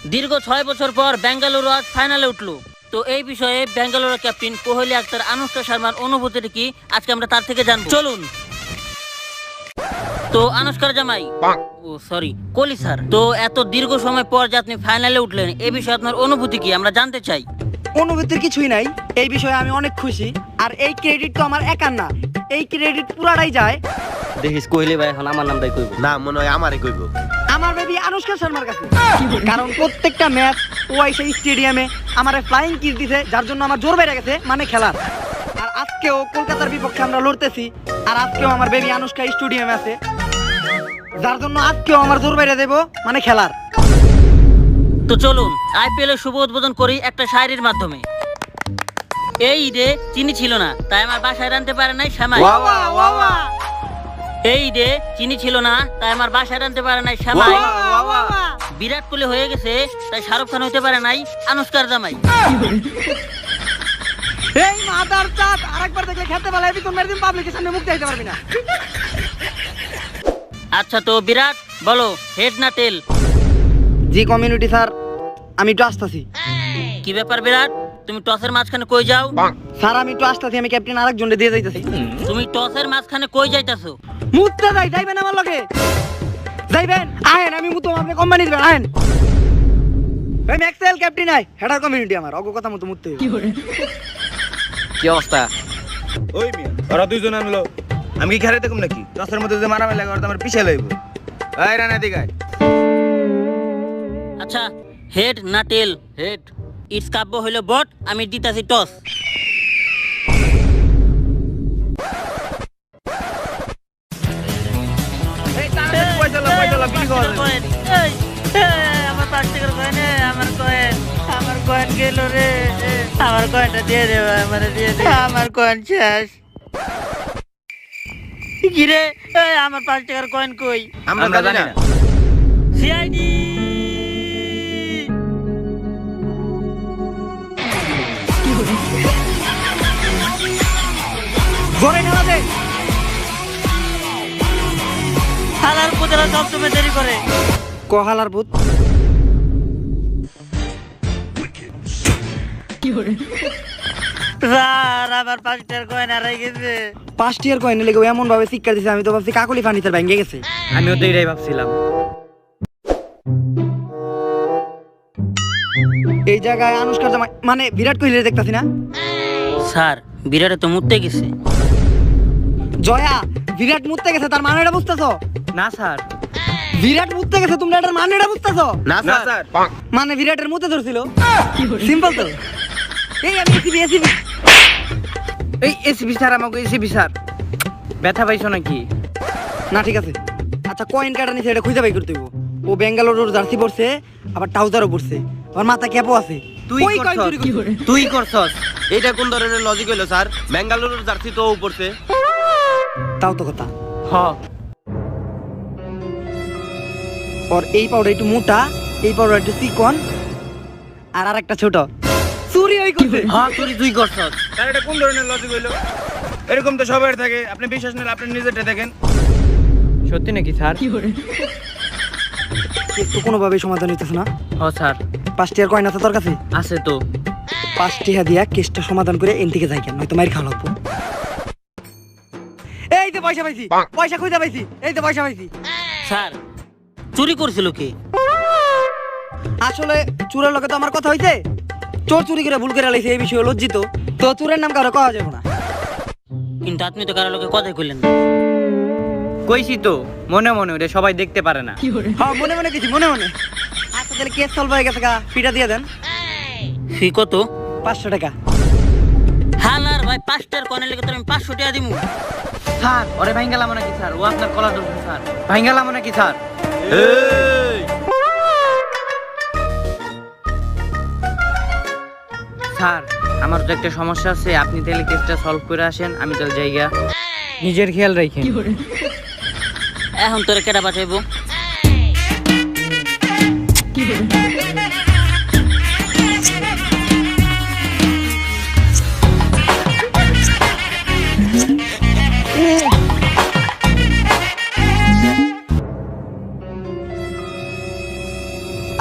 দীর্ঘ 6 বছর পর বেঙ্গালুরু আজ ফাইনালে উঠলো। তো এই বিষয়ে বেঙ্গালুরু ক্যাপ্টেন কোহলি আক্তার আনুশকা শর্মার অনুভূতিটা কি আজকে আমরা তার থেকে জানবো। চলুন। তো আনুশকার জামাই, সরি কোহলি স্যার, তো এত দীর্ঘ সময় পর যে আপনি ফাইনালে উঠলেন এই বিষয়ে আপনার অনুভূতি কি আমরা জানতে চাই। অনুভূতির কিছুই নাই, এই বিষয়ে আমি অনেক খুশি। আর এই ক্রেডিট তো আমার একার না, এই ক্রেডিট পুরাটাই যায় দেখিস কোহলি ভাই এখন আমার নামটাই কইব না, মনে হয় আমারে কইব আমার বেবি আনুশকা শর্মার কাছে। কারণ প্রত্যেকটা ম্যাচ ও সেই স্টেডিয়ামে আমার ফ্লাইং কিস দিছে, যার জন্য আমার জোর বেড়ে গেছে মানে খেলার। আর আজকেও কলকাতার বিপক্ষে আমরা লড়তেছি, আর আজকেও আমার বেবি আনুশকা স্টেডিয়ামে আছে, যার জন্য আজকেও আমার জোর বেড়ে দেব মানে খেলার। তো চলুন আইপিএল এর শুভ উদ্বোধন করি একটা শায়রির মাধ্যমে। এই ঈদে চিনি ছিল না তাই আমার বাসায় রানতে পারে নাই শ্যামাই। এই ঈদে চিনি ছিল না তাই আমার বাসায় রানতে পারে নাই শ্যামাই। বিরাট কোহলি হয়ে গেছে তাই শাহরুখ খান হইতে পারে নাই আনুশকার জামাই। এই মাদার চাঁদ আরেকবার দেখলে খেলতে পারলে তুমি মেরে দিন, পাবলিকের সামনে মুখ চাইতে পারবি না। আচ্ছা তো বিরাট বলো, হেড না টেল? জি কমিউনিটি স্যার, আমি একটু আসতেছি। কি ব্যাপার বিরাট, তুমি টসের মাঝখানে কই যাও? স্যার আমি একটু আসতেছি, আমি ক্যাপ্টেন আরেকজনকে দিয়ে যাইতেছি। তুমি টসের মাঝখানে কই যাইতাছো? মুততে যাইবেন আমার লগে? যাইবেন আহেন, আমি মুতো আপনি কোম্পানি দিবেন আহেন। ভাই Maxell captain I, header community আমার অগ কথা মতো মুততে হইবে। কি অবস্থা? ওই মিয়া ওরা দুইজন আনলো, আমি কি খেলে দেখুম নাকি? দশের মধ্যে যে মারামারি লাগে ওরা তো আমার পিছিয়ে লইব। এই রানা দিগায়। আচ্ছা হেড না টেল? হেড। ইটস কাব্য হইল বট, আমি দিতাছি টস। এই তাড়াতাড়ি পয়সা লাও, পয়সা লাও, বিলি কর। আমার 5 টাকার কয়েন, আমার কয়েন গেল রে। আমার কয়েনটা দিয়ে দে ভাই, আমারে দিয়ে দে, আমার কয়েন শেষ। কি রে, আমার 5 টাকার কয়েন কই? আমরা জানি না। সিআইডি জোরে খেলা দে। হালার পুতেরা সবসময় দেরি করে। কোহালার ভূত স্যার আমার 5 টাকার কয়েন হারাই গেছে। 5 টিয়ার কয়েন লেগে এমন ভাবে শিক্ষা দিছে, আমি তো ভাবছি কাকলি ফার্নিচার ভেঙে গেছে। আমিও তো এটাই ভাবছিলাম। এই জায়গায় আনুশকার জামাই মানে বিরাট কোহলি দেখতাছি না। স্যার বিরাটে তো মুততে গেছে। জয়া বিরাট মুততে গেছে, তার মানে এটা বুঝতেছো? না স্যার। বিরাট মুততে গেছে, তোমরা এটার মানে এটা বুঝতেছো? না স্যার। মানে বিরাটের মুতে ধরছিল, সিম্পল তো। এই আমি এসিবি এই এসিবি স্যার, আমাকে এসিবি স্যার। ব্যথা পাইছো নাকি? না ঠিক আছে। আচ্ছা কয়েন কাটা নিছে, এটা খুঁজে বাই করতে হইব। ও বেঙ্গালুরুর জার্সি পরছে, আবার ট্রাউজারও পরছে, আর মাথা ক্যাপও আছে। তুই ওই কয়েন চুরি করছিস। তুই করছস? এটা কোন ধরনের লজিক হইলো স্যার? বেঙ্গালুরুর জার্সি তো উপরছে। তাও তো কথা। হ। আর এই পাউডার একটু মোটা, এই পাউডার একটু চিকন, আর আরেকটা ছোট। চুরি ওই করছে। হ্যাঁ চুরি তুই করছস। স্যার এটা কোন ধরনের লজিক হইলো? এরকম তো সবার থাকে, আপনি বিশ্বাস নিলে আপনি নিজেরটা দেখেন। সত্যি নাকি স্যার? তো কোনোভাবে সমাধান হইতেছে না। হ স্যার। 5 টিয়ার কয়েন আছে তোর কাছে? আছে তো। 5 টিয়া দিয়া কেসটা সমাধান করে এন থেকে যাই কেন, নয়তো মাইর খাওয়া লাগবো। এই তো পয়সা পাইছি, পয়সা খুঁজে পাইছি, এই তো পয়সা পাইছি। স্যার চুরি করছিল কে? আসলে চোরের লগে তো আমার কথা হইছে, চোর চুরি করে ভুল করে লাইছে, এই বিষয়ে লজ্জিত। তো চোরের নাম কারো কওয়া যাবে না। কিন্তু আপনি তো কারো লোকে কথাই কইলেন না। কইছি তো মনে মনে, ওটা সবাই দেখতে পারে না। হ্যাঁ মনে মনে কিছু মনে মনে। আচ্ছা তাহলে কেস সলভ হয়ে গেছে, ফিটা দিয়ে দেন। ফি কত? 500 টাকা। হালার ভাই 5 টাকার কয়েনের লেগে তো আমি 500 টাকা দিমু। স্যার ওরে ভাঙ্গালাম নাকি স্যার? ও আপনার কলা ধরছে স্যার। ভাঙ্গালাম নাকি স্যার? এই স্যার আমার তো একটা সমস্যা আছে, আপনি তাহলে কেসটা সলভ করে আসেন, আমি তাহলে জায়গা। নিজের খেয়াল রাখেন। এখন তোরে কেডা বাঁচাইবো?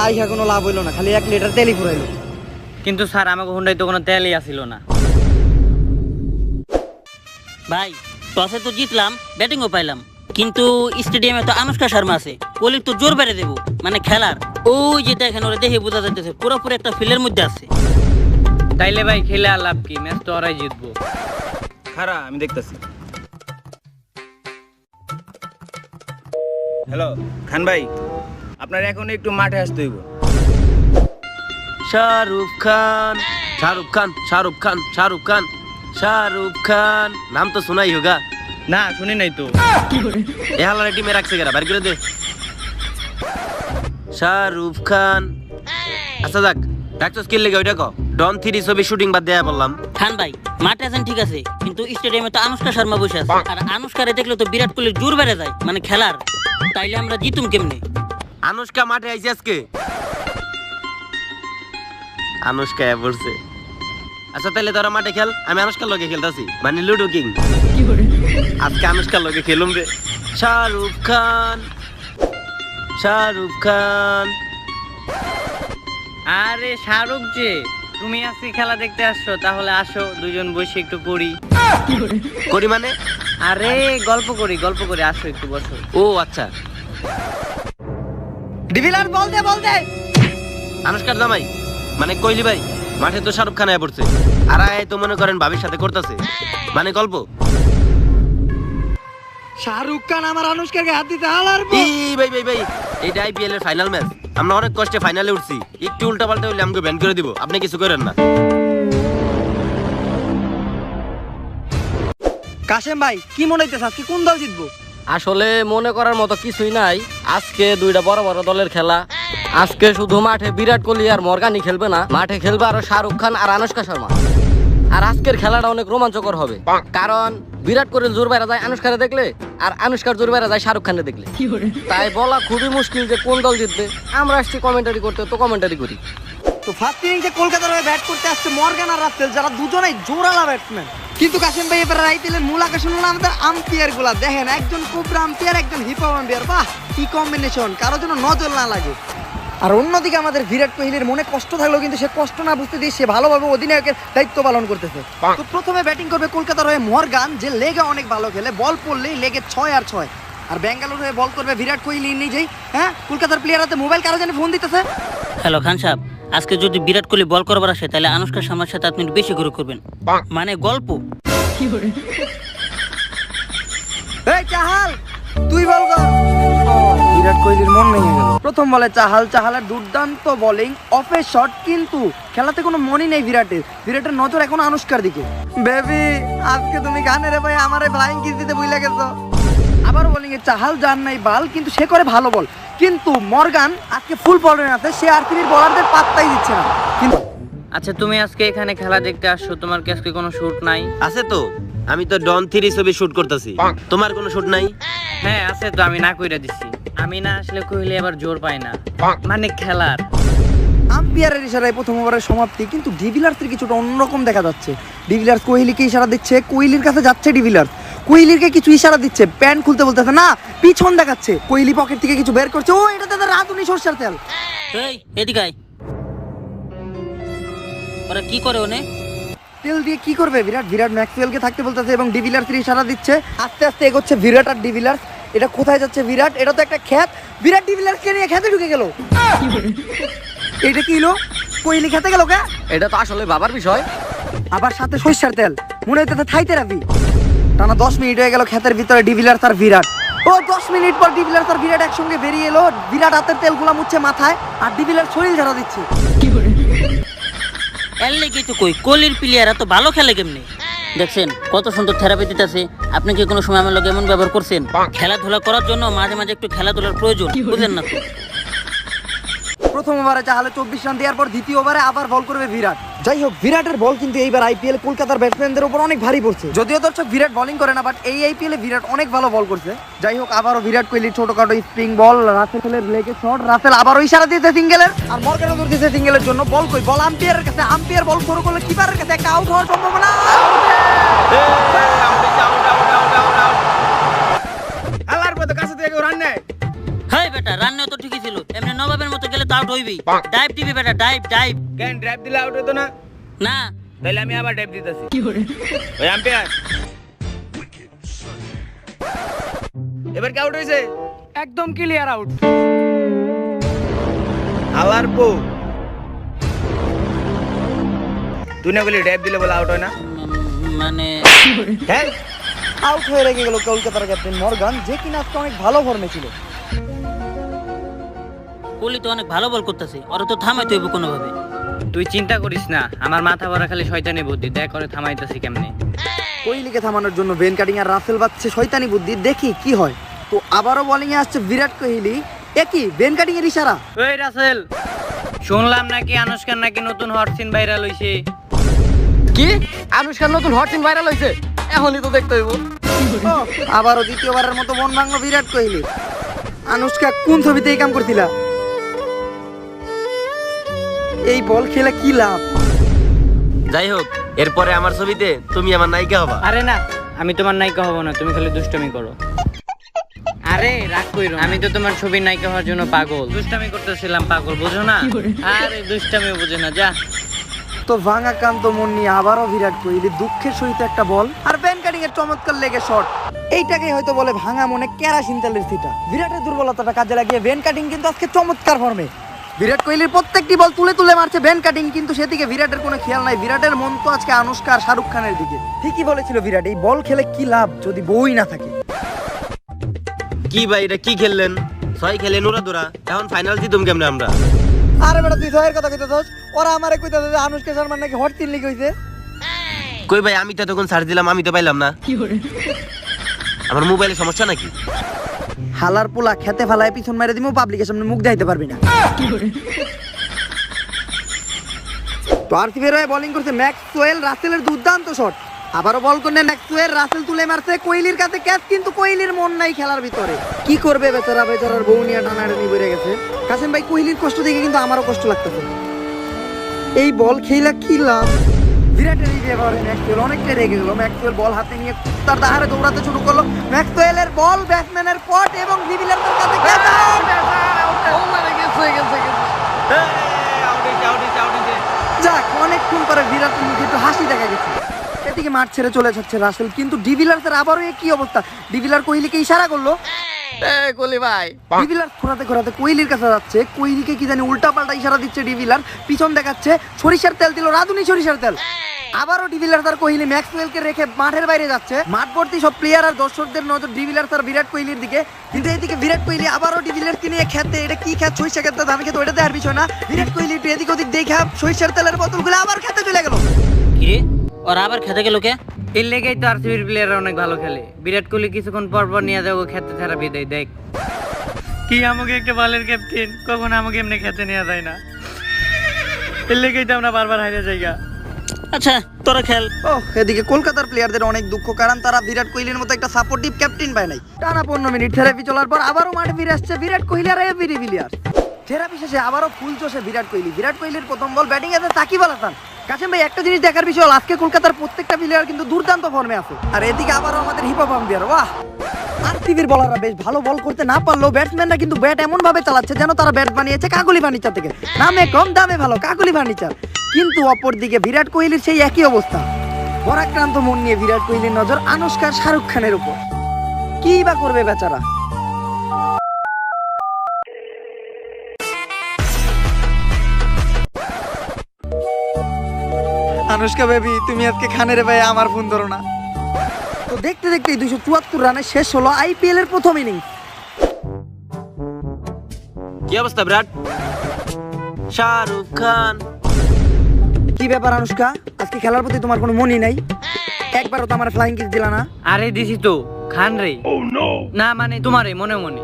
আইহা কোনো লাভ হইলো না, খালি 1 লিটার তেলই ফুরাইলো। কিন্তু স্যার আমাকে হুন্ডাই তো কোনো তেলই আসিল না। ভাই টসে তো জিতলাম, ব্যাটিংও পাইলাম, কিন্তু স্টেডিয়ামে তো আনুষ্কা শর্মা আছে, কোহলি তো জোর বেড়ে দেবো, মানে খেলার ওই যে দেখেন ওরা দেখে বোঝা যাইতেছে পুরোপুরি একটা ফিল্ডের মধ্যে আছে। তাইলে ভাই খেলে আর লাভ কি, ম্যাচ তো ওরাই জিতবো। খারা আমি দেখতেছি। হ্যালো খান ভাই, আপনার এখন একটু মাঠে আসতে হইব। শাহরুখ খান, শাহরুখ খান, শাহরুখ খান, শাহরুখ খান, শাহরুখ খান, নাম তো শোনাই হোগা। না শুনি নাই তো। এ হালারে টিমে রাখছে কেরা, বাইর করে দে। শাহরুখ খান, আচ্ছা যাক, ডাকছস কি লেগে ওইটা ক। ডন 3 ছবি শুটিং বাদ দেয়া বললাম। খান ভাই মাঠে আছেন ঠিক আছে, কিন্তু স্টেডিয়ামে তো আনুষ্কা শর্মা বসে আছে, আর আনুষ্কারে দেখলে তো বিরাট কোহলির জোর বেড়ে যায়, মানে খেলার। তাইলে আমরা জিতুম কেমনে? আনুষ্কা মাঠে আইছে আজকে। আনুষ্কা এ পড়ছে। আচ্ছা তাহলে তোরা মাঠে খেল, আমি আনুষ্কার লগে খেলতাছি, মানে লুডো কিং। আজকে আনুষ্কার লগে খেলুম রে। শাহরুখ খান, শাহরুখ খান। আরে শাহরুখ যে, তুমি আজকে খেলা দেখতে আসছো, তাহলে আসো দুজন বসে একটু করি। করি মানে? আরে গল্প করি আসো একটু বসো। ও আচ্ছা। ডিভিলার বল দে। আনুষ্কার জামাই মানে কোহলি ভাই মাঠে তো শাহরুখ খান আয়া পড়ছে, আর আয় তো মনে করেন ভাবির সাথে করতেছে, মানে গল্প। শাহরুখ খান আমার আনুষ্কাকে হাত দিতে হালার ভাই এইটা আইপিএল এর ফাইনাল ম্যাচ, আমরা অনেক কষ্টে ফাইনালে উঠছি, একটু উল্টা পাল্টা হইলে আমাকে ব্যান করে দিব, আপনি কিছু করেন না। কাশেম ভাই কি মনে হইতেছে আজকে কোন দল জিতবো? আসলে মনে করার মতো কিছুই নাই, আজকে দুইটা বড় বড় দলের খেলা। আজকে শুধু মাঠে বিরাট কোহলি আর মর্গানি খেলবে না, মাঠে খেলবে আরো শাহরুখ খান আর আনুষ্কা শর্মা। আর আজকের খেলাটা অনেক রোমাঞ্চকর হবে, কারণ বিরাট কোহলির জোর বাইরা যায় আনুষ্কারে দেখলে, আর আনুষ্কার জোর বাইরা যায় শাহরুখ খানে দেখলে। তাই বলা খুবই মুশকিল যে কোন দল জিতবে। আমরা আসছি কমেন্টারি করতে, তো কমেন্টারি করি। তো ফার্স্ট ইনিংসে কলকাতার হয়ে ব্যাট করতে আসছে মর্গান আর রাসেল, যারা দুজনেই জোরালা ব্যাটসম্যান। কিন্তু কাশেম ভাই এবার আইপিএলের মূল আকর্ষণ হলো আমাদের আম্পায়ার গুলা। দেখেন একজন কোবরা আম্পায়ার, একজন হিপ হপ আম্পায়ার, বাহ কি কম্বিনেশন, কারো জন্য নজর না লাগে। আর অন্যদিকে আমাদের বিরাট কোহলির মনে কষ্ট থাকলেও কিন্তু সে কষ্ট না বুঝতে দিয়ে সে ভালোভাবে অধিনায়কের দায়িত্ব পালন করতেছে। তো প্রথমে ব্যাটিং করবে কলকাতার হয়ে মর্গান, যে লেগে অনেক ভালো খেলে, বল পড়লেই লেগে 6 আর 6। আর বেঙ্গালুরু হয়ে বল করবে বিরাট কোহলি নিজেই। হ্যাঁ, কলকাতার প্লেয়ার হাতে মোবাইল, কারো জানি ফোন দিতেছে। হ্যালো খান সাহেব, আজকে যদি বিরাট কোহলি বল করবার আসে তাহলে আনুষ্কা শর্মার সাথে আপনি একটু বেশি করে করবেন, মানে গল্প। এই চাহাল তুই বল কর। বিরাট কোহলির মন ভেঙে গেল। প্রথম বলে চাহালের দুর্দান্ত বোলিং, অফে শট, কিন্তু খেলাতে কোনো মনই নেই বিরাটের নজর এখন আনুষ্কার দিকে। বেবি আজকে তুমি গানে রে ভাই আমারে ফ্লাইং কিস দিতে ভুলে গেছো। আবার বোলিং এ চাহাল যান নাই বাল, কিন্তু সে করে ভালো বল। কিন্তু মর্গান আজকে ফুল পড়ে আছে, সে আরসিবির বোলারদের পাত্তাই দিচ্ছে না। কিন্তু আচ্ছা তুমি আজকে এখানে খেলা দেখতে আসছো, তোমার কি আজকে কোনো শুট নাই? আছে তো, আমি তো ডন 3 ছবি শুট করতেছি, তোমার কোনো শুট নাই? হ্যাঁ আছে তো, আমি না কইরা দিছি। আমি না আসলে কোহলি আবার জোর পায় না, মানে খেলার। আম্পায়ারের ইশারায় প্রথম ওভারের সমাপ্তি, কিন্তু ডিভিলার্সের কিছুটা অন্যরকম দেখা যাচ্ছে। ডিভিলার্স কোহলিকে ইশারা দিচ্ছে, কোহলির কাছে যাচ্ছে ডিভিলার্স, কোহলিকে কিছু ইশারা দিচ্ছে, প্যান্ট খুলতে বলতেছে না, পিছন দেখাচ্ছে। কোহলি পকেট থেকে কিছু বের করছে, ও এটা তো রাঁধুনি সরষের তেল। এই এদিকে আয়। ওরা কি করে ওনে? তেল দিয়ে কি করবে বিরাট ম্যাক্সওয়েলকে থাকতে বলতেছে এবং ডিভিলার্সের ইশারা দিচ্ছে। আস্তে আস্তে এগোচ্ছে বিরাট আর ডিভিলার্স। এটা কোথায় যাচ্ছে বিরাট? এটা তো একটা ক্ষেত। বিরাট ডিভিলার্সকে নিয়ে খেতে ঢুকে গেল। এটা কি হলো? কোহলি খেতে গেল কে? এটা তো আসলে বাবার বিষয়। আবার সাথে সরষের তেল, মনে হইতেছে থাইতে রাখবি। টানা 10 মিনিট হয়ে গেল ক্ষেতের ভিতরে ডিভিলার্স আর বিরাট। ও 10 মিনিট পর ডিভিলার্স আর বিরাট একসঙ্গে বেরিয়ে এলো। বিরাট হাতের তেল গুলা মুছছে মাথায়, আর ডিভিলার্স শরীর ঝাড়া দিচ্ছে। এর লেগে তো কই কোহলির প্লেয়ার এত ভালো খেলে কেমনে? দেখছেন কত সুন্দর থেরাপি দিতেছে। আপনি কি কোনো সময় আমার লগে এমন ব্যবহার করছেন? খেলাধুলা করার জন্য মাঝে মাঝে একটু খেলাধুলার প্রয়োজন, বুঝেন না তো? প্রথম ওভারে চাহালে 24 রান দেওয়ার পর দ্বিতীয় ওভারে আবার বল করবে বিরাট। যাই হোক, বিরাটের বল কিন্তু এইবার আইপিএল কলকাতার ব্যাটসম্যানদের উপর অনেক ভারী পড়ছে। যদিও দর্শক বিরাট বোলিং করে না, বাট এই আইপিএলে বিরাট অনেক ভালো বল করছে। যাই হোক, আবারও বিরাট কোহলির ছোটখাটো স্প্রিং বল, রাসেলের লেগে শট, রাসেল আবারও ইশারা দিয়েছে সিঙ্গেলের, আর মর্গানও দৌড় দিয়েছে সিঙ্গেলের জন্য। বল কই? বল আম্পায়ারের কাছে। আম্পায়ার বল শুরু করলে কিপারের কাছে একটা আউট হওয়ার সম্ভাবনা। আল্লাহর পথে কাছে থেকে রান নেয়। হাই বেটা, রান্না তো ঠিকই ছিল, এমনি নবাবের মতো গেলে তো আউট হইবি। ডাইভ দিবি বেটা, ডাইভ ডাইভ। কেন ড্রাইভ দিলে আউট হতো না? না তাহলে আমি আবার ড্রাইভ দিতেছি। ওই আম্পায়ার এবার কি আউট হয়েছে? একদম ক্লিয়ার আউট। আবার পো তুই না বলি ড্রাইভ দিলে বলে আউট হয় না? মানে হ্যাঁ আউট হয়ে রেখে গেল কলকাতার ক্যাপ্টেন মর্গান, যে কিনা আজকে অনেক ভালো ফর্মে ছিল। কোহলি তো অনেক ভালো বল করতেছে, ওরা তো থামাইতে হইব কোনোভাবে। তুই চিন্তা করিস না, আমার মাথা ভরা খালি শয়তানি বুদ্ধি, দেখ করে থামাইতেছি কেমনে। কোহলিকে থামানোর জন্য বেন কাটিং আর রাসেল বাচ্ছে শয়তানি বুদ্ধি, দেখি কি হয়। তো আবারও বোলিং এ আসছে বিরাট কোহলি। একই বেন কাটিং এর ইশারা। ওই রাসেল, শুনলাম নাকি আনুশকার নাকি নতুন হট সিন ভাইরাল হইছে। কি আনুষ্কার নতুন হট সিন ভাইরাল হইছে? এখনই তো দেখতে হইব। ও, আবারও দ্বিতীয়বারের মতো মন ভাঙলো বিরাট কোহলি। আনুষ্কা কোন ছবিতে এই কাম করছিলা? এই বল খেলে কি লাভ? যাই হোক, এরপরে আমার ছবিতে তুমি আমার নায়িকা হবা। আরে না, আমি তোমার নায়িকা হব না, তুমি খালি দুষ্টামি করো। আরে রাগ কইরো, আমি তো তোমার ছবির নায়িকা হওয়ার জন্য পাগল। দুষ্টামি করতেছিলাম, পাগল বুঝো না? আরে দুষ্টামি বুঝে না, যা। তো ভাঙাক্রান্ত মন নিয়ে আবারও বিরাট কোহলি দুঃখের সহিত একটা বল আর বেন কাটিং এর চমৎকার লেগে শট। এইটাকেই হয়তো বলে ভাঙা মনে কেরাসিন তেলের ছিটা। বিরাটের দুর্বলতাটা কাজে লাগিয়ে বেন কাটিং কিন্তু আজকে চমৎকার ফর্মে। বিরাট কোহলির প্রত্যেকটি বল তুলে তুলে মারছে বেন কাটিং, কিন্তু সেদিকে বিরাটের কোনো খেয়াল নাই। বিরাটের মন তো আজকে আনুষ্কা আর শাহরুখ খানের দিকে। ঠিকই বলেছিল বিরাট, এই বল খেলে কি লাভ যদি বউই না থাকে। কি ভাই, এটা কি খেললেন? 6 খেলেন উড়া দুরা, এখন ফাইনাল জিতুম কেমনে আমরা? আরে বেটা তুই ছয়ের কথা কইতেছস, ওরা আমারে কইতাছে যে আনুষ্কা শর্মার নাকি হট তিন লিগ হইছে। কই ভাই, আমি তো তখন সার্চ দিলাম, আমি তো পাইলাম না। আমার মোবাইলে সমস্যা নাকি? হালার পোলা খেতে ফালায় পিছন মেরে দিমু, পাবলিকের সামনে মুখ দেখাইতে পারবি না। তো আরসিবির হয়ে বোলিং করছে ম্যাক্সওয়েল, রাসেলের দুর্দান্ত শট। আবারও বল করলে ম্যাক্সওয়েল, রাসেল তুলে মারছে কোহলির কাছে ক্যাচ, কিন্তু কোহলির মন নাই খেলার ভিতরে। কি করবে বেচারা, বেচারার বউ নিয়ে টানাটানি বেড়ে গেছে। কাসেম ভাই, কোহলির কষ্ট দেখে কিন্তু আমারও কষ্ট লাগতেছে। এই বল খেলা কি লাভ? বিরাটের এই ব্যবহারে ম্যাক্সওয়েল অনেকটা রেগে গেল। ম্যাক্সওয়েল বল হাতে নিয়ে তার দাহারে দৌড়াতে শুরু করলো। ম্যাক্সওয়েলের বল ব্যাটসম্যানের পট এবং ডিভিলিয়ার্সের কাছে ক্যাচ আউট। যাক, অনেকক্ষণ পরে বিরাটের মুখে একটু হাসি দেখা গেছে। এদিকে মাঠ ছেড়ে চলে যাচ্ছে রাসেল, কিন্তু ডিভিলিয়ার্সের আবারও কি অবস্থা। ডিভিলিয়ার কোহলিকে ইশারা করলো। কোহলি ভাই, ডিভিলিয়ার ঘোরাতে ঘোরাতে কোহলির কাছে যাচ্ছে। কোহলিকে কি জানি উল্টা পাল্টা ইশারা দিচ্ছে ডিভিলিয়ার। পিছন দেখাচ্ছে, সরিষার তেল দিল, রাঁধুনি সরিষার তেল। আবারও ডিভিলিয়ার আর কোহলি ম্যাক্সওয়েলকে রেখে মাঠের বাইরে যাচ্ছে। মাঠ ভর্তি সব প্লেয়ার আর দর্শকদের নজর ডিভিলিয়ার আর বিরাট কোহলির দিকে। কিন্তু এইদিকে বিরাট কোহলি আবারও ডিভিলিয়ারকে নিয়ে খেতে, এটা কি খেত, সরিষা খেতে ধান খেতে, ওইটা দেখার বিষয় না। বিরাট কোহলি একটু এদিক ওদিক দেখা সরিষার তেলের বোতলগুলো আবার খেতে চলে গেল। কিরে, ওরা আবার খেতে গেল কে? এর লেগেই তো আরসিবির প্লেয়াররা অনেক ভালো খেলে। বিরাট কোহলি কিছুক্ষণ পর পর নিয়ে যাবো খেতে থেরাপি দেয়। দেখ কি আমাকে একটা বলের ক্যাপ্টেন, কখন আমাকে এমনি খেতে নেওয়া যায় না। এর লেগেই তো আমরা বারবার হারিয়ে যাই। আচ্ছা তোরা খেল। ও, এদিকে কলকাতার প্লেয়ারদের অনেক দুঃখ, কারণ তারা বিরাট কোহলির মতো একটা সাপোর্টিভ ক্যাপ্টেন পায় নাই। টানা 15 মিনিট থেরাপি চলার পর আবারও মাঠে ফিরে আসছে বিরাট কোহলি আর এবি ডিভিলিয়ার্স। থেরাপি শেষে আবারও ফুল চষে বিরাট কোহলি। বিরাট কোহলির প্রথম বল ব্যাটিং এসে সাকিব আল হাসান। কাসেম ভাই, একটা জিনিস দেখার বিষয় হল আজকে কলকাতার প্রত্যেকটা প্লেয়ার কিন্তু দুর্দান্ত ফর্মে আছে। আর এদিকে আবারও আমাদের হিপহপ আম্পায়ার, বাহ! আরসিবির বলাররা বেশ ভালো বল করতে না পারলেও ব্যাটসম্যানরা কিন্তু ব্যাট এমন ভাবে চালাচ্ছে যেন তারা ব্যাট বানিয়েছে কাকলি ফার্নিচার থেকে। নামে কম দামে ভালো কাকলি ফার্নিচার। কিন্তু অপরদিকে বিরাট কোহলির সেই একই অবস্থা। পরাক্রান্ত মন নিয়ে বিরাট কোহলির নজর আনুষ্কা শাহরুখ খানের উপর। কি বা করবে বেচারা। আনুষ্কা বেবি, তুমি আজকে খানের ভাই আমার ফোন ধরো না। তো দেখতে দেখতে 274 রানে শেষ হলো আইপিএল এর প্রথম ইনিংস। কি অবস্থা বিরাট? শাহরুখ খান, কি ব্যাপার আনুষ্কা, আজকে খেলার প্রতি তোমার কোনো মনই নাই? একবারও তো আমার ফ্লাইং কিস দিলা না। আরে দিছি তো, খান রে। না মানে তোমারে মনে মনে।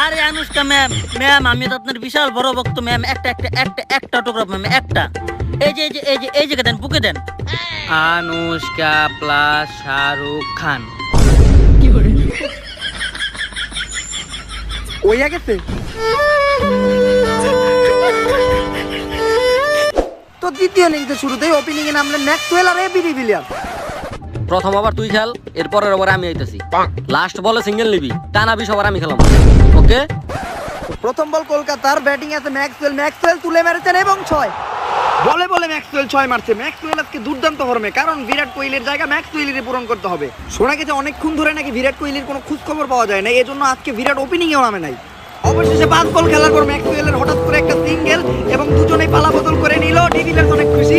আরে আনুষ্কা ম্যাম, ম্যাম আমি তো আপনার বিশাল বড় ভক্ত ম্যাম। একটা অটোগ্রাফ ম্যাম, একটা। এই যে দেন, বুকে দেন। আনুষ্কা প্লাস শাহরুখ খান। ওই আগেছে তো দ্বিতীয় ইনিংসের শুরুতেই ওপেনিং এ নামলেন ম্যাক্সওয়েল আর এবি ডিভিলিয়ার্স। প্রথম ওভার তুই খেল, এরপরের ওভার আমি আইতাছি। লাস্ট বলে সিঙ্গেল নিবি, টানা 20 ওভার আমি খেলাম। ওকে? প্রথম বল কলকাতার, ব্যাটিং আছে ম্যাক্সওয়েল। ম্যাক্সওয়েল তুলে মেরেছেন এবং 6 বলে বলে ম্যাক্সওয়েল 6 মারছে। ম্যাক্সওয়েল আজকে দুর্দান্ত ফর্মে, কারণ বিরাট কোহলির জায়গা ম্যাক্সওয়েলেরই পূরণ করতে হবে। শোনা গেছে অনেকক্ষণ ধরে নাকি বিরাট কোহলির কোনো খোঁজ খবর পাওয়া যায় না, এজন্য আজকে বিরাট ওপেনিংয়েও নামে নাই। অবশেষে 5 বল খেলার পর ম্যাক্সওয়েলের হঠাৎ করে একটা সিঙ্গেল এবং দুজনেই পালা বদল করে নিল। ডিভিলিয়ার্স অনেক খুশি।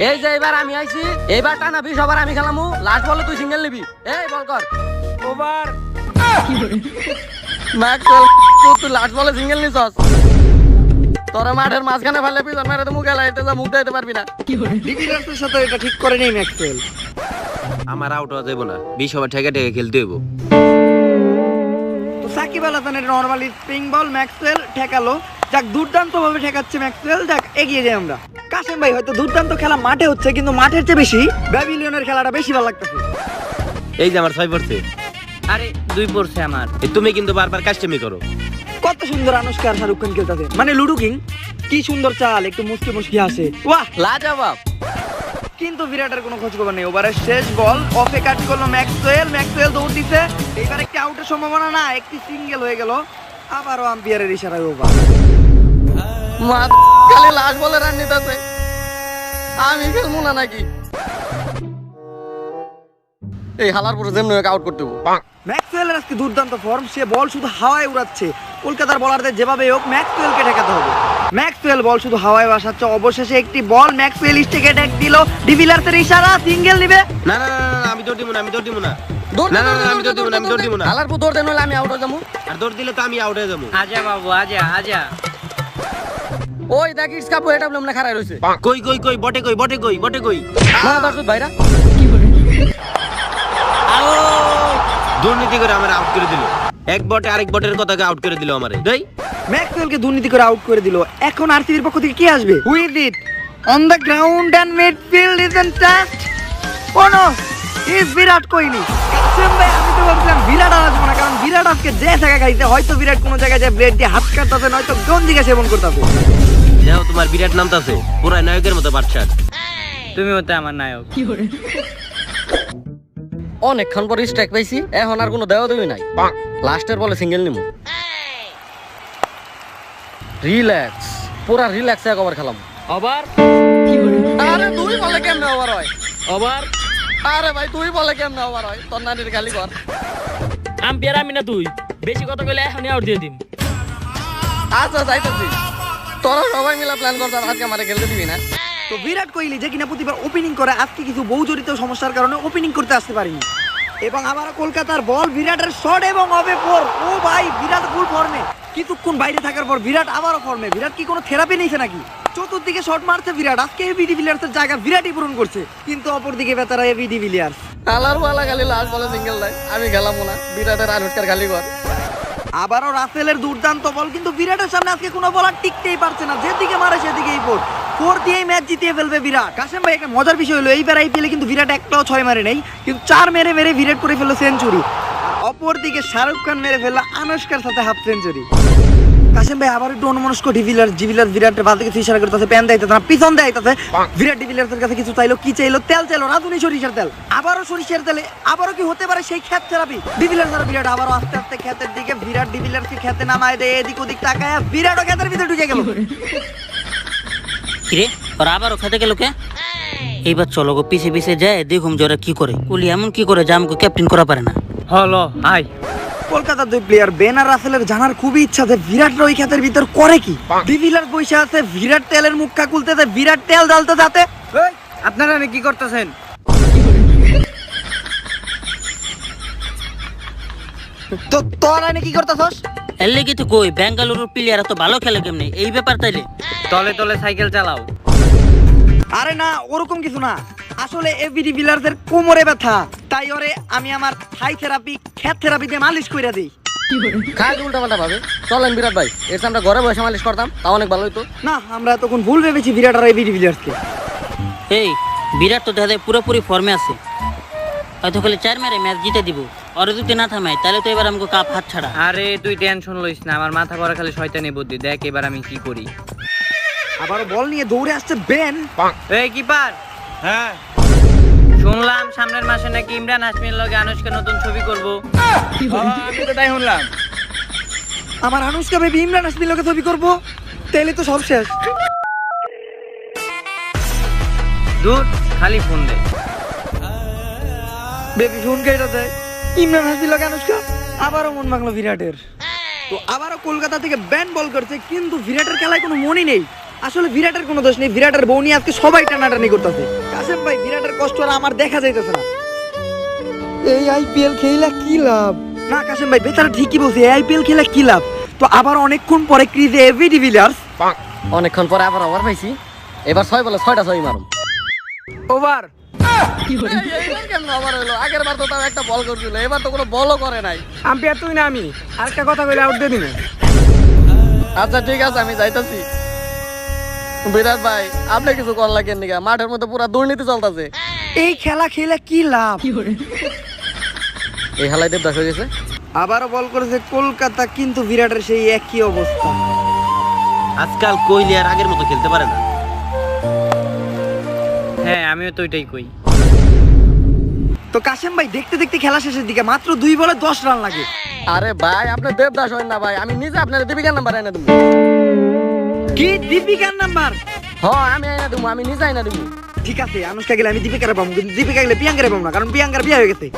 এই যে এবার আমি আইছি, এবার টানা 20 ওভার আমি খেলামু, লাস্ট বলে তুই সিঙ্গেল নিবি। এই বল কর ওভার। ম্যাক্সওয়েল তুই লাস্ট বলে সিঙ্গেল নিছস, তোরা মাঠের মাঝখানে ফেলে পিছন মেরে তো মুখে লাইতে যা, মুখ দিতে পারবি না। ডিভিলিয়ার্সের সাথে এটা ঠিক করে নেই ম্যাক্সওয়েল। আমার আউট হওয়া যাবো না, 20 ওভার ঠেকে ঠেকে খেলতে হইব। তো সাকিব আল হাসানের নরমালি স্পিন বল ম্যাক্সওয়েল ঠেকালো। যাক, দুর্দান্ত ভাবে ঠেকাচ্ছে ম্যাক্সওয়েল। যাক, এগিয়ে যাই আমরা। কাশেম ভাই, হয়তো দুর্দান্ত খেলা মাঠে হচ্ছে, কিন্তু মাঠের চেয়ে বেশি ব্যাবিলিয়নের খেলাটা বেশি ভালো লাগতেছে। এই যে আমার 6 পড়ছে। আরে 2 পড়ছে আমার। তুমি কিন্তু বারবার কাস্টমি করো। কত সুন্দর আনুশকা আর শাহরুখ খান খেলতেছে, মানে লুডো কিং। কি সুন্দর চাল, একটু মুসকি মুসকি হাসে, বাহ লাজবাব। কিন্তু বিরাটের কোনো খোঁজ খবর নেই। ওভারের শেষ বল অফে কাট করলো ম্যাক্সওয়েল। ম্যাক্সওয়েল দৌড় দিচ্ছে, এইবার একটি আউটের সম্ভাবনা না, একটি সিঙ্গেল হয়ে গেল। আবারও আম্পায়ারের ইশারায় ওভার। মা খালি লাস্ট বলে রান নিতেছে, আমি খেলবো না নাকি? এই হালার পরে যেমন আউট করতে দেবো। ম্যাক্সওয়েলের আজকে দুর্দান্ত ফর্ম, সে বল শুধু হাওয়ায় উড়াচ্ছে। কলকাতার বলারদের যেভাবে হোক ম্যাক্সওয়েলকে ঠেকাতে হবে। ম্যাক্সওয়েল বল শুধু হাওয়ায় ভাসাচ্ছে। অবশেষে একটি বল ম্যাক্সওয়েল স্টেকে ঠেক দিল। ডিভিলিয়ার্সের ইশারা, সিঙ্গেল নিবে। না না না না, আমি দৌড় দিব না, আমি দৌড় দিব না। না না না, আমি দৌড় দিব না, আমি দৌড় দিব না। হালার পর দৌড় দেন হলে আমি আউট হয়ে যাবো। আর দৌড় দিলে তো আমি আউট হয়ে যাবো। আজা বাবু, আজা আজা। ওই দেখ ইটস কাপ এটা বলে খারাপ রইছে। কই কই কই, বটে কই, বটে কই, বটে কই। না দর্শক ভাইরা, দুর্নীতি করে আমার আউট করে দিল। এক বটে আরেক বটের কথাকে আউট করে দিল আমারে। দেই ম্যাক্সওয়েলকে দুর্নীতি করে আউট করে দিল। এখন আরসিবির পক্ষ থেকে কি আসবে? With it on the ground and midfield is in trust. Oh no, is Virat Kohli. Kasem ভাই, আমি তো ভাবছিলাম বিরাট আর আসবো না, কারণ বিরাট আজকে যে জায়গায় খাইছে, হয়তো বিরাট কোনো জায়গায় যে ব্লেড দিয়ে হাত কাটতেছে, নয়তো গঞ্জিকা সেবন করতেছে। দেখো তোমার বিরাট নামতাছে, পুরা নায়কের মতো বাদশা। তুমি হতে আমার নায়ক। অনেকক্ষণ পর স্ট্রাইক পাইছি, এখন আর কোনো দেওয়া দেবি নাই। লাস্টের বলে সিঙ্গেল নিমু। রিল্যাক্স, পুরা রিল্যাক্স এক ওভার খেলাম। ওভার। আরে দুই বলে কেমনে ওভার হয়? ওভার। আরে ভাই তুই বলে কেমনে ওভার হয়? তোর নানির খালি কর। আম্পিয়ার আমি না তুই, বেশি কথা কইলে এখনই আউট দিয়ে দিম। আচ্ছা যাইতেছি, তোরা সবাই মিলে প্ল্যান করতাম আজকে আমারে খেলতে দিবি না। তো বিরাট কোহলি যে কিনা প্রতিবার ওপেনিং করে, আজকে কিছু বহুজড়িত সমস্যার কারণে ওপেনিং করতে আসতে পারিনি। এবং আবার কলকাতার বল, বিরাটের শট এবং অফে ফোর। ও ভাই, বিরাট ফুল ফর্মে। কিছুক্ষণ বাইরে থাকার পর বিরাট আবারও ফর্মে। বিরাট কি কোনো থেরাপি নিয়েছে নাকি? চতুর্দিকে শট মারছে বিরাট। আজকে এবি ডিভিলিয়ার্সের জায়গা বিরাটই পূরণ করছে, কিন্তু অপরদিকে বেচারা এবি ডিভিলিয়ার্স। আলার ওয়ালা খালি লাস্ট বলে সিঙ্গেল দেয়, আমি খেলামো না। বিরাটের আনুষ্কার খালি কর। আবারও রাসেলের দুর্দান্ত বল, কিন্তু বিরাটের সামনে আজকে কোনো বলার টিকতেই পারছে না। যেদিকে মারে সেদিকেই ফোর। ফোর দিয়েই ম্যাচ জিতিয়ে ফেলবে বিরাট। কাসেম ভাই, একটা মজার বিষয় হলো এইবার আইপিএলে কিন্তু বিরাট একটাও 6 মারে নেই, কিন্তু 4 মেরে মেরে বিরাট করে ফেললো সেঞ্চুরি। অপরদিকে শাহরুখ খান মেরে ফেললো আনুষ্কার সাথে হাফ সেঞ্চুরি। কাসেম ভাই আবার একটু অন্যমনস্ক। ডিভিলিয়ার্স বিরাটের বাদ থেকে ইশারা করতেছে, প্যান দেয়তেছে না, পিছন দেয়তেছে। বিরাট ডিভিলিয়ার্সের কাছে কিছু চাইলো, কি চাইলো? তেল চাইলো, রাঁধুনি সরিষার তেল। আবারও সরিষার তেলে, আবারও কি হতে পারে সেই ক্ষেত থেরাপি? ডিভিলিয়ার্স আর বিরাট আবারও আস্তে আস্তে ক্ষেতের দিকে। বিরাট ডিভিলিয়ার্সকে ক্ষেতে নামায় দেয়, এদিক ওদিক তাকায়, বিরাটও ক্ষেতের ভিতরে ঢুকে গেল। কিরে, ওরা আবারও খেতে গেল কে? এইবার চলো গো পিছে পিছে যায়, দেখুম জোরে কি করে। কোহলি এমন কি করে যে আমাকে ক্যাপ্টেন করা পারে না। হলো হাই। কলকাতার দুই প্লেয়ার বেন আর রাসেলের জানার খুবই ইচ্ছা যে বিরাট ওই ক্ষেতের ভিতর করে কি। ডিভিলিয়ার্স বসে আছে, বিরাট তেলের মুখটা খুলতেছে, বিরাট তেল ঢালতে যাতে। আপনারা কি করতেছেন? তো তোরা কি করতেছস? এর লেগে তো কই বেঙ্গালুরুর প্লেয়ার এত ভালো খেলে কেমনে, এই ব্যাপার তাইলে। তলে তলে সাইকেল চালাও। আরে না, ওরকম কিছু না। আসলে এবি ডিভিলিয়ার্সের কোমরে ব্যথা, তাই ওরে আমি আমার থাই থেরাপি, ক্ষেত থেরাপি দিয়ে মালিশ কইরা দিই। খালি উল্টা পাল্টা ভাবে। চলেন বিরাট ভাই, এর আমরা ঘরে বসে মালিশ করতাম, তাও অনেক ভালো হইতো। না, আমরা তখন ভুল ভেবেছি বিরাট আর এবি ডিভিলিয়ার্সকে। এই বিরাট তো দেখা যায় পুরোপুরি ফর্মে আছে, হয়তো খালি 4 মেরে ম্যাচ জিতে দিব। ওরা যদি না থামায় তাহলে তো এবার আমাকে কাপ হাত ছাড়া। আরে তুই টেনশন লইস না, আমার মাথা ভরা খালি শয়তানি বুদ্ধি। দেখ এবার আমি কি করি। আবার বল নিয়ে দৌড়ে আসছে বেন। এই কিপার, হ্যাঁ শুনলাম সামনের মাসে নাকি ইমরান হাশমির লগে আনুশকা নতুন ছবি করব। আমি তো তাই শুনলাম। আমার আনুষ্কা বেবি ইমরান হাসমির লগে ছবি করবো, তাইলে তো সব শেষ। দূর খালি ফোন দে। বেবি ফোন কেটে দেয়, ইমরান হাসমির লগে আনুষ্কা আবারও মন মাগলো বিরাটের। তো আবারও কলকাতা থেকে ব্যান বল করছে, কিন্তু বিরাটের খেলায় কোনো মনই নেই। আসলে বিরাটের কোনো দোষ নেই, বিরাটের বউ নিয়ে আজকে সবাই টানাটানি করতেছে। কাসেম ভাই, বিরাটের কষ্ট আর আমার দেখা যাইতেছে না। এই আইপিএল খেলা কি লাভ? না কাসেম ভাই, বেচারা ঠিকই বলছে, এই আইপিএল খেলা কি লাভ? তো আবার অনেকক্ষণ পরে ক্রিজে এবি ডিভিলিয়ার্স, অনেকক্ষণ পরে আবার ওভার পাইছি, এবার 6 বলে 6টা 6 মারুম। ওভার এবার কেমন ওভার হলো? আগের বার তো তাও একটা বল করছিল, এবার তো কোনো বলও করে নাই। আম্পায়ার তুই না আমি, আরেকটা কথা কইলে আউট দিয়ে দিনে। আচ্ছা ঠিক আছে, আমি যাইতাছি। বিরাট ভাই, আপনি কিছু কর লাগেন নিগা, মাঠের মধ্যে পুরো দুর্নীতি চলতেছে। এই খেলা খেলে কি লাভ? এই হালাই দেবদাস হয়ে গেছে। আবারও বল করেছে কলকাতা, কিন্তু বিরাটের সেই একই অবস্থা। আজকাল কোহলি আর আগের মতো খেলতে পারে না। হ্যাঁ আমিও তো ওইটাই কই। তো কাসেম ভাই, দেখতে দেখতে খেলা শেষের দিকে মাত্র 2 বলে 10 রান লাগে। আরে ভাই, আপনি দেবদাস হন না ভাই, আমি নিজে আপনার দীপিকার নাম্বার এনে দেবো। কি দীপিকার নাম্বার? হ্যাঁ আমি এনে দেবো, আমি নিজে এনে দেবো। ঠিক আছে, আনুষ্কা গেলে আমি দীপিকারে পাবো, কিন্তু দীপিকা গেলে প্রিয়াঙ্কারে পাবো না, কারণ প্রিয়াঙ্কার বিয়ে হয়ে গেছে।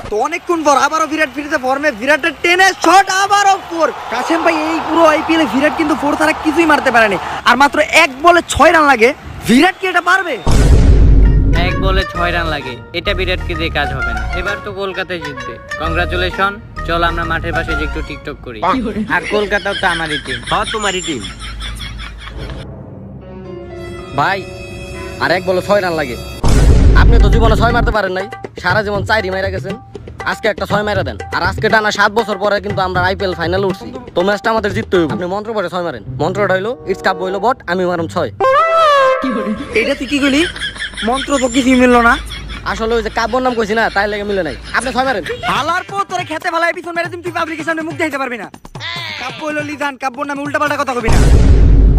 তো অনেকক্ষণ পর আবারও বিরাট ফিরেছে ফর্মে, বিরাটের টেনে শট, আবারও 4। কাসেম ভাই, এই পুরো আইপিএলে বিরাট কিন্তু 4 ছাড়া কিছুই মারতে পারেনি, আর মাত্র 1 বলে 6 রান লাগে। বিরাট কি এটা পারবে? 1 বলে 6 রান লাগে, এটা বিরাটকে দিয়ে কাজ হবে না। এবার তো কলকাতায় জিতবে, কংগ্রাচুলেশন। চলো আমরা মাঠের পাশে যে একটু টিকটক করি। আর কলকাতাও তো আমারই টিম। হ্যাঁ তোমারই টিম। ভাই, আর 1 বলে 6 রান লাগে। আপনি তো জীবনে 6 মারতে পারেন নাই, সারা জীবন 4ই মাইরা গেছেন। আজকে একটা 6 মাইরা দেন। আর আজকে টানা 7 বছর পরে কিন্তু আমরা আইপিএল ফাইনালে উঠছি। তো ম্যাচটা আমাদের জিততে হবে। আপনি মন্ত্র পড়ে 6 মারেন। মন্ত্রটা হইলো ইটস কাপ হইলো বট, আমি মারুম 6। এটা তুই কি কইলি? মন্ত্র তো কিছু মিললো না। আসলে ওই যে কাব্যর নাম কইছি না, তাই লেগে মিলে নাই। আপনি 6 মারেন। হালার পর তোরে খেতে ভালাই পিছন মেরে তুই পাবলিকের সামনে মুখ দেখাইতে পারবি না। কাব্য হইলো লিজান, কাব্যর নামে উল্টাপাল্টা কথা কবি না।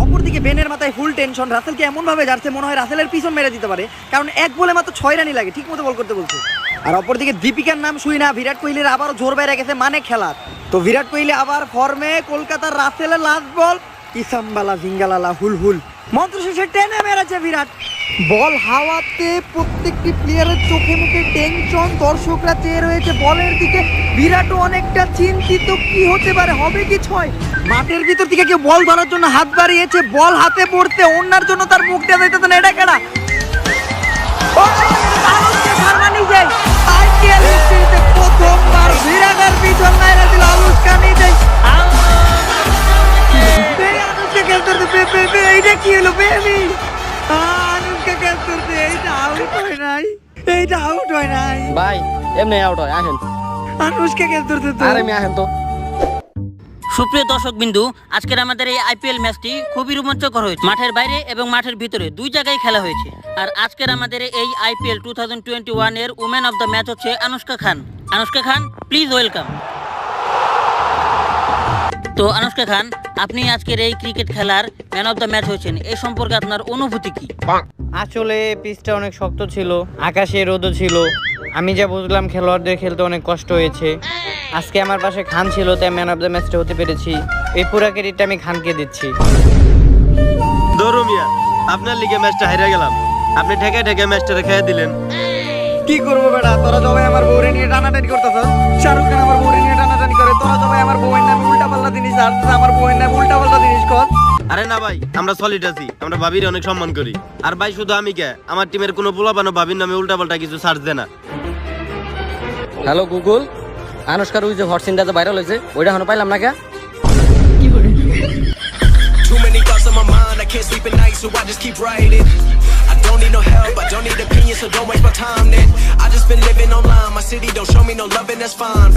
অপরদিকে বেনের মাথায় ফুল টেনশন, রাসেলকে এমন ভাবে যাচ্ছে মনে হয় রাসেলের পিছন মেরে দিতে পারে, কারণ 1 বলে মাত্র 6 রানই লাগে, ঠিক মতো বল করতে বলছে। আর অপরদিকে দীপিকার নাম শুই না, বিরাট কোহলির আবারও জোর বাইরে গেছে মানে খেলার। তো বিরাট কোহলি আবার ফর্মে, কলকাতার রাসেলের লাস্ট বল, ইসামবালা জিঙ্গালালা হুল হুল, মন্ত্র শেষে টেনে মেরেছে বিরাট। বল হাওয়াতে, প্রত্যেকটি প্লেয়ারের চোখে মুখে টেনশন, দর্শকরা চেয়ে রয়েছে বলের দিকে। বিরাটও অনেকটা চিন্তিত, কি হতে পারে, হবে কি 6? মাঠের ভিতর থেকে কেউ বল ধরার জন্য হাত বাড়িয়েছে, বল হাতে পড়তে অন্যার জন্য তার মুখ দেওয়া যাইতেছে না। এটা কেডা? আনুষ্কা শর্মা নিজেই আইপিএল হিস্ট্রিতে প্রথমবার বিরাটের পিছন মেরে দিল আনুষ্কা নিজেই। আনুষ্কা খেলতে, এইটা কি হলো বেবি? আনুষ্কা খেলতে, এইটা আউট হয় নাই, এইটা আউট হয় নাই। ভাই এমনি আউট হয়, আসেন। আনুষ্কা খেলতে আরে আমি আসেন তো। সুপ্রিয় দর্শক বিন্দু, আজকের আমাদের এই আইপিএল ম্যাচটি খুবই রোমাঞ্চকর হয়েছে। মাঠের বাইরে এবং মাঠের ভিতরে 2 জায়গায় খেলা হয়েছে। আর আজকের আমাদের এই আইপিএল 2021 এর উমেন অফ দ্য ম্যাচ হচ্ছে আনুষ্কা খান। আনুষ্কা খান, প্লিজ ওয়েলকাম। তো আনুষ্কা খান, আপনি আজকের এই ক্রিকেট খেলার ম্যান অফ দ্য ম্যাচ হয়েছেন, এই সম্পর্কে আপনার অনুভূতি কি? আসলে পিচটা অনেক শক্ত ছিল, আকাশে রোদও ছিল। আমি যা বুঝলাম খেলোয়াড়দের খেলতে অনেক কষ্ট হয়েছে। আজকে আমার পাশে খান ছিল, তাই ম্যান অফ দ্য ম্যাচটা হতে পেরেছি। এই পুরা ক্রেডিটটা আমি খানকে দিচ্ছি। ধরো মিয়া, আপনার লিগে ম্যাচটা হেরে গেলাম, আপনি ঠেকে ঠেকে ম্যাচটা রেখে দিলেন। কি করবো বেটা, তোরা সবাই আমার বউরে নিয়ে টানাটানি করতেছ। শাহরুখ খান আমার বউরে নিয়ে টানাটানি করে, তোরা সবাই আমার বউয়ের নামে উল্টাপাল্টা জিনিস, আর আমার বউয়ের নামে উল্টাপাল্টা জিনিস কর। আরে না ভাই, আমরা সলিড আছি, আমরা ভাবির অনেক সম্মান করি। আর ভাই শুধু আমি কে, আমার টিমের কোনো পোলাপানো ভাবির নামে উল্টাপাল্টা কিছু সার্চ দেয় না। হ্যালো গুগল, আনুষ্কার ওই যে হট সিনটা যে ভাইরাল হয়েছে, ওইটা এখনো পাইলাম না কে? Too many thoughts on my mind, I can't sleep at night, so I just keep writing. I don't need no help, I don't need opinions, so don't waste my time then. I just been living online, my city don't show me no love and that's fine.